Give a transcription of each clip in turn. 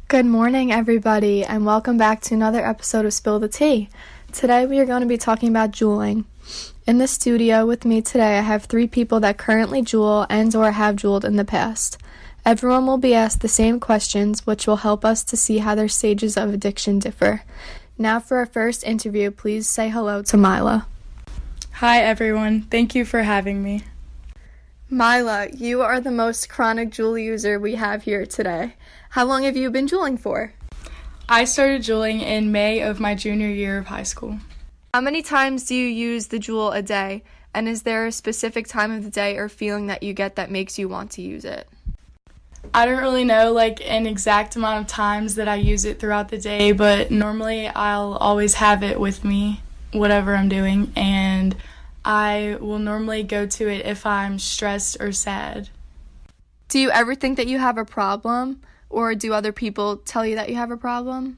Good morning, everybody, and welcome back to another episode of Spill the Tea. Today we are going to be talking about Juuling. In the studio with me today, I have 3 people that currently Juul and or have Juuled in the past. Everyone will be asked the same questions, which will help us to see how their stages of addiction differ. Now for our first interview, please say hello to Mila. Hi, everyone. Thank you for having me. Mila, you are the most chronic Juul user we have here today. How long have you been Juuling for? I started Juuling in May of my junior year of high school. How many times do you use the Juul a day? And is there a specific time of the day or feeling that you get that makes you want to use it? I don't really know an exact amount of times that I use it throughout the day, but normally I'll always have it with me, whatever I'm doing, and I will normally go to it if I'm stressed or sad. Do you ever think that you have a problem? Or do other people tell you that you have a problem?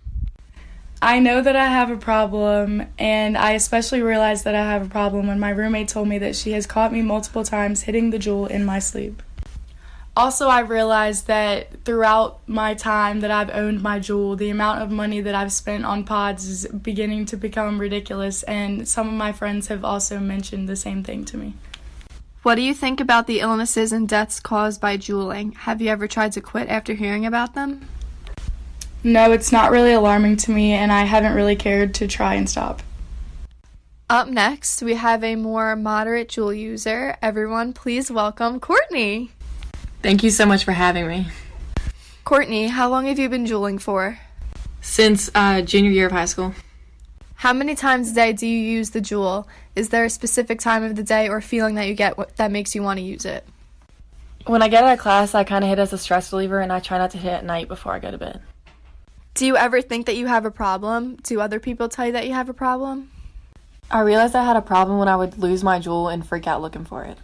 I know that I have a problem, and I especially realized that I have a problem when my roommate told me that she has caught me multiple times hitting the Juul in my sleep. Also, I realized that throughout my time that I've owned my Juul, the amount of money that I've spent on pods is beginning to become ridiculous, and some of my friends have also mentioned the same thing to me. What do you think about the illnesses and deaths caused by Juuling? Have you ever tried to quit after hearing about them? No, it's not really alarming to me, and I haven't really cared to try and stop. Up next, we have a more moderate Juul user. Everyone, please welcome Courtney. Thank you so much for having me. Courtney, how long have you been Juuling for? Since junior year of high school. How many times a day do you use the Juul? Is there a specific time of the day or feeling that you get that makes you want to use it? When I get out of class, I kind of hit as a stress reliever, and I try not to hit at night before I go to bed. Do you ever think that you have a problem? Do other people tell you that you have a problem? I realized I had a problem when I would lose my Juul and freak out looking for it.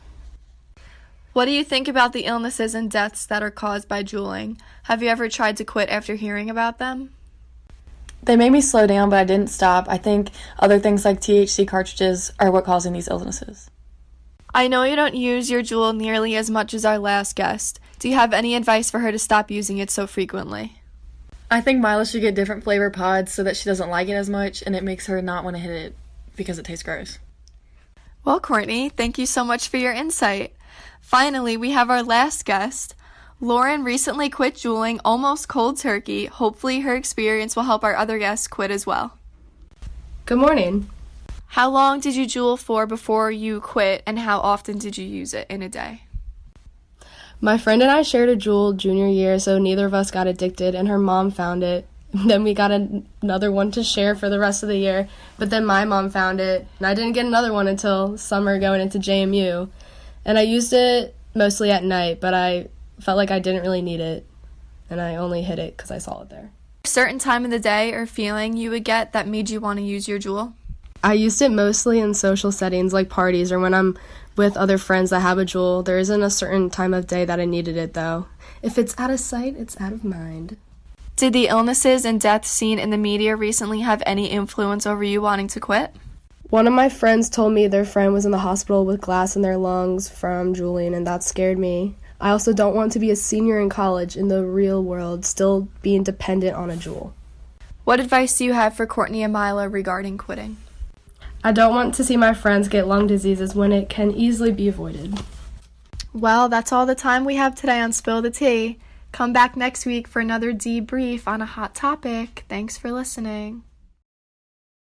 What do you think about the illnesses and deaths that are caused by Juuling? Have you ever tried to quit after hearing about them? They made me slow down, but I didn't stop. I think other things like THC cartridges are what causing these illnesses. I know you don't use your Juul nearly as much as our last guest. Do you have any advice for her to stop using it so frequently? I think Mila should get different flavor pods so that she doesn't like it as much, and it makes her not want to hit it because it tastes gross. Well, Courtney, thank you so much for your insight. Finally, we have our last guest. Lauren recently quit Juuling almost cold turkey. Hopefully her experience will help our other guests quit as well. Good morning. How long did you Juul for before you quit, and how often did you use it in a day? My friend and I shared a Juul junior year, so neither of us got addicted, and her mom found it. Then we got another one to share for the rest of the year, but then my mom found it, and I didn't get another one until summer going into JMU. And I used it mostly at night, but I felt like I didn't really need it, and I only hit it because I saw it there. A certain time of the day or feeling you would get that made you want to use your Juul? I used it mostly in social settings like parties or when I'm with other friends that have a Juul. There isn't a certain time of day that I needed it, though. If it's out of sight, it's out of mind. Did the illnesses and deaths seen in the media recently have any influence over you wanting to quit? One of my friends told me their friend was in the hospital with glass in their lungs from Juuling, and that scared me. I also don't want to be a senior in college in the real world, still being dependent on a Juul. What advice do you have for Courtney and Mila regarding quitting? I don't want to see my friends get lung diseases when it can easily be avoided. Well, that's all the time we have today on Spill the Tea. Come back next week for another debrief on a hot topic. Thanks for listening.